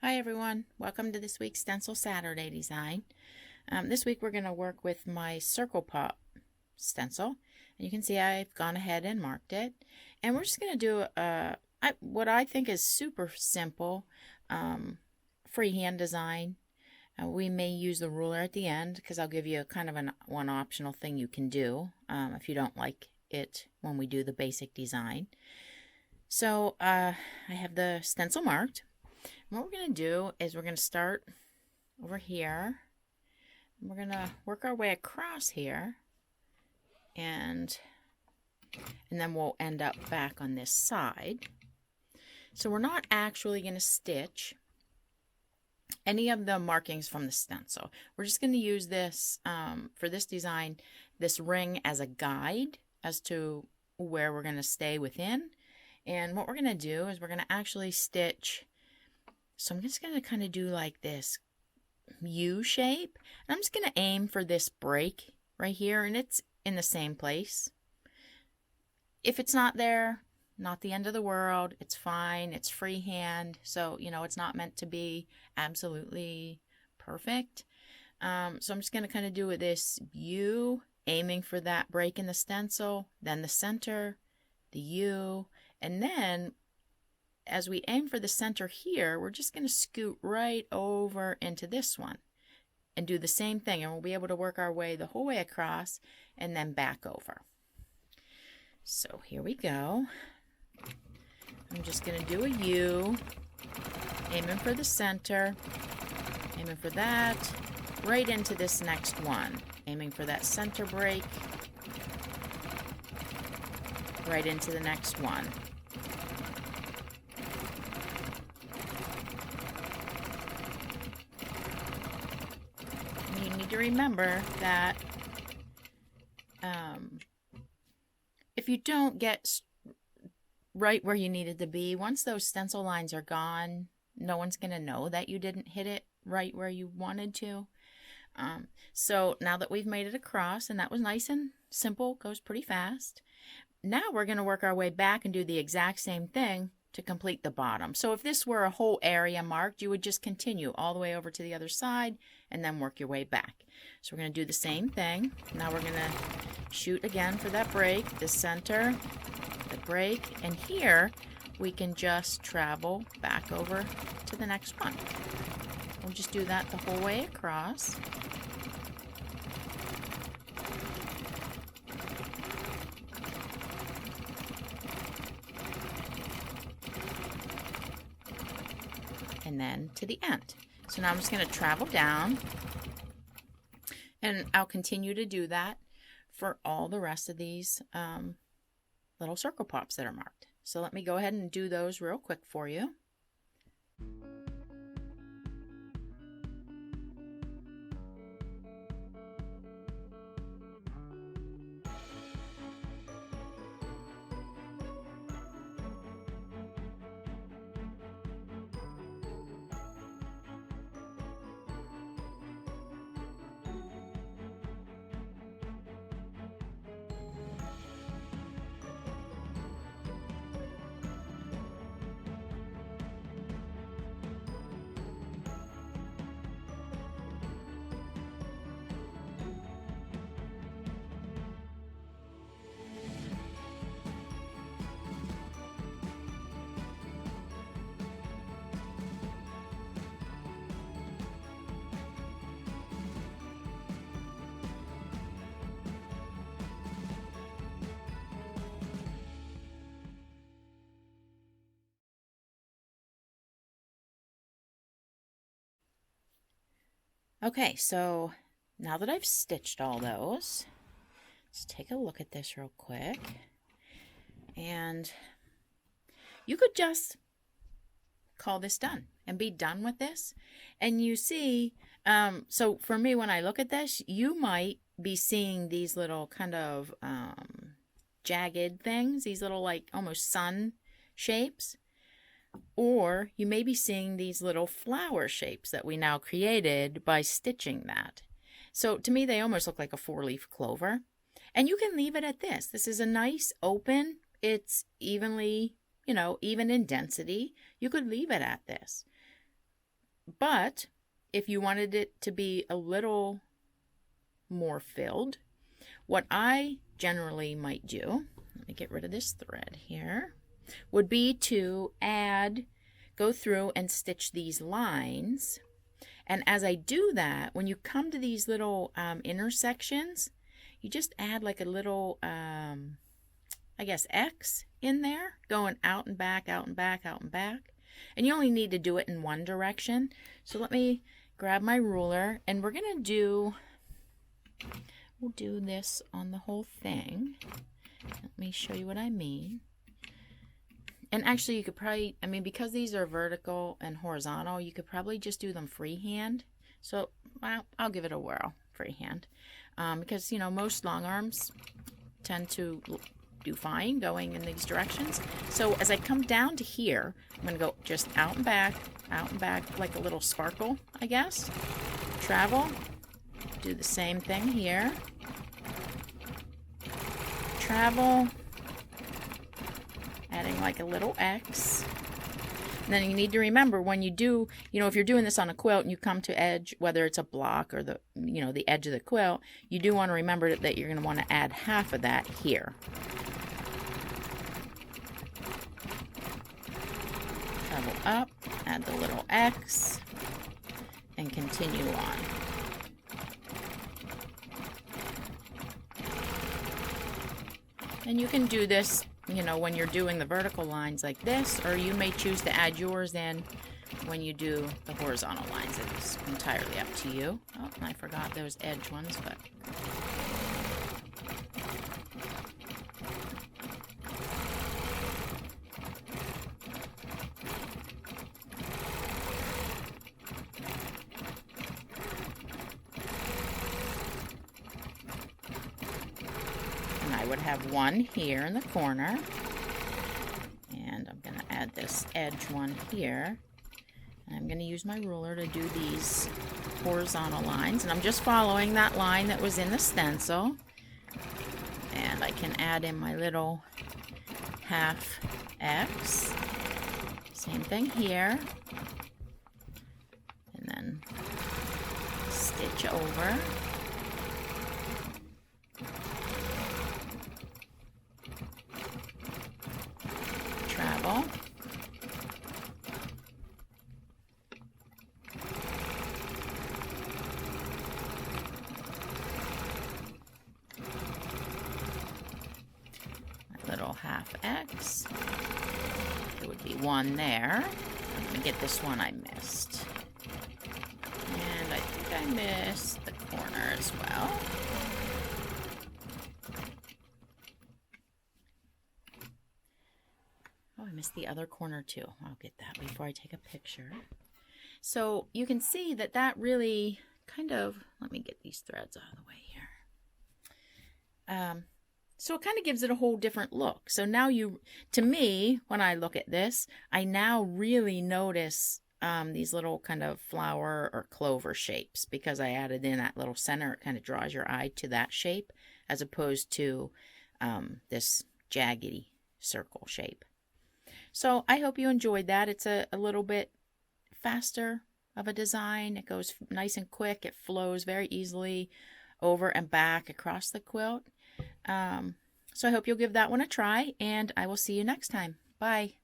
Hi everyone, welcome to this week's Stencil Saturday design. This week we're going to work with my Circle Pop stencil. And you can see I've gone ahead and marked it. And we're just going to do what I think is super simple freehand design. We may use the ruler at the end because I'll give you kind of one optional thing you can do if you don't like it when we do the basic design. So I have the stencil marked. What we're going to do is we're going to start over here. We're going to work our way across here. And then we'll end up back on this side. So we're not actually going to stitch any of the markings from the stencil. We're just going to use this, for this design, this ring as a guide as to where we're going to stay within. And what we're going to do is we're going to actually stitch. So I'm just going to kind of do like this U shape. And I'm just going to aim for this break right here, and it's in the same place. If it's not there, not the end of the world. It's fine. It's freehand. So, it's not meant to be absolutely perfect. So I'm just going to kind of do this U, aiming for that break in the stencil, then the center, the U, and then as we aim for the center here, we're just going to scoot right over into this one and do the same thing, and we'll be able to work our way the whole way across and then back over. So here we go. I'm just going to do a U, aiming for the center, aiming for that, right into this next one, aiming for that center break, right into the next one. You need to remember that if you don't get right where you needed to be, once those stencil lines are gone, no one's going to know that you didn't hit it right where you wanted to. So now that we've made it across, and that was nice and simple, goes pretty fast, now we're going to work our way back and do the exact same thing to complete the bottom. So if this were a whole area marked, you would just continue all the way over to the other side and then work your way back. So we're going to do the same thing. Now we're going to shoot again for that break, the center, the break, and here we can just travel back over to the next one. We'll just do that the whole way across. And then to the end. So now I'm just going to travel down, and I'll continue to do that for all the rest of these little circle pops that are marked. So let me go ahead and do those real quick for you. Okay, so now that I've stitched all those, let's take a look at this real quick. And you could just call this done and be done with this. And you see, so for me, when I look at this, you might be seeing these little kind of jagged things, these little like almost sun shapes. Or you may be seeing these little flower shapes that we now created by stitching that. So to me, they almost look like a 4-leaf clover. And you can leave it at this. This is a nice open, it's evenly, even in density. You could leave it at this. But if you wanted it to be a little more filled, what I generally might do, let me get rid of this thread here, would be to go through and stitch these lines. And as I do that, when you come to these little intersections, you just add like a little, I guess, X in there, going out and back, out and back, out and back. And you only need to do it in one direction. So let me grab my ruler, and we'll do this on the whole thing. Let me show you what I mean. And actually, you could probably, I mean, because these are vertical and horizontal, you could probably just do them freehand. So I'll give it a whirl freehand. Because, you know, most long arms tend to do fine going in these directions. So as I come down to here, I'm going to go just out and back, like a little sparkle, I guess. Travel. Do the same thing here. Travel. Adding like a little X. And then you need to remember when you do, you know, if you're doing this on a quilt and you come to edge, whether it's a block or the, you know, the edge of the quilt, you do want to remember that you're going to want to add half of that here. Travel up, add the little X, and continue on. And you can do this, you know, when you're doing the vertical lines like this, or you may choose to add yours in when you do the horizontal lines. It's entirely up to you. Oh, I forgot those edge ones, but... I would have one here in the corner, and I'm going to add this edge one here, and I'm going to use my ruler to do these horizontal lines, and I'm just following that line that was in the stencil, and I can add in my little half X, same thing here, and then stitch over. Travel. A little half X. There would be one there. I'm going to get this one I missed. And I think I missed the corner as well. Oh, I missed the other corner too. I'll get that before I take a picture. So you can see that that really kind of, let me get these threads out of the way here. So it kind of gives it a whole different look. So now to me, when I look at this, I now really notice these little kind of flower or clover shapes because I added in that little center. It kind of draws your eye to that shape as opposed to this jaggedy circle shape. So I hope you enjoyed that. It's a little bit faster of a design. It goes nice and quick. It flows very easily over and back across the quilt. So I hope you'll give that one a try, and I will see you next time. Bye.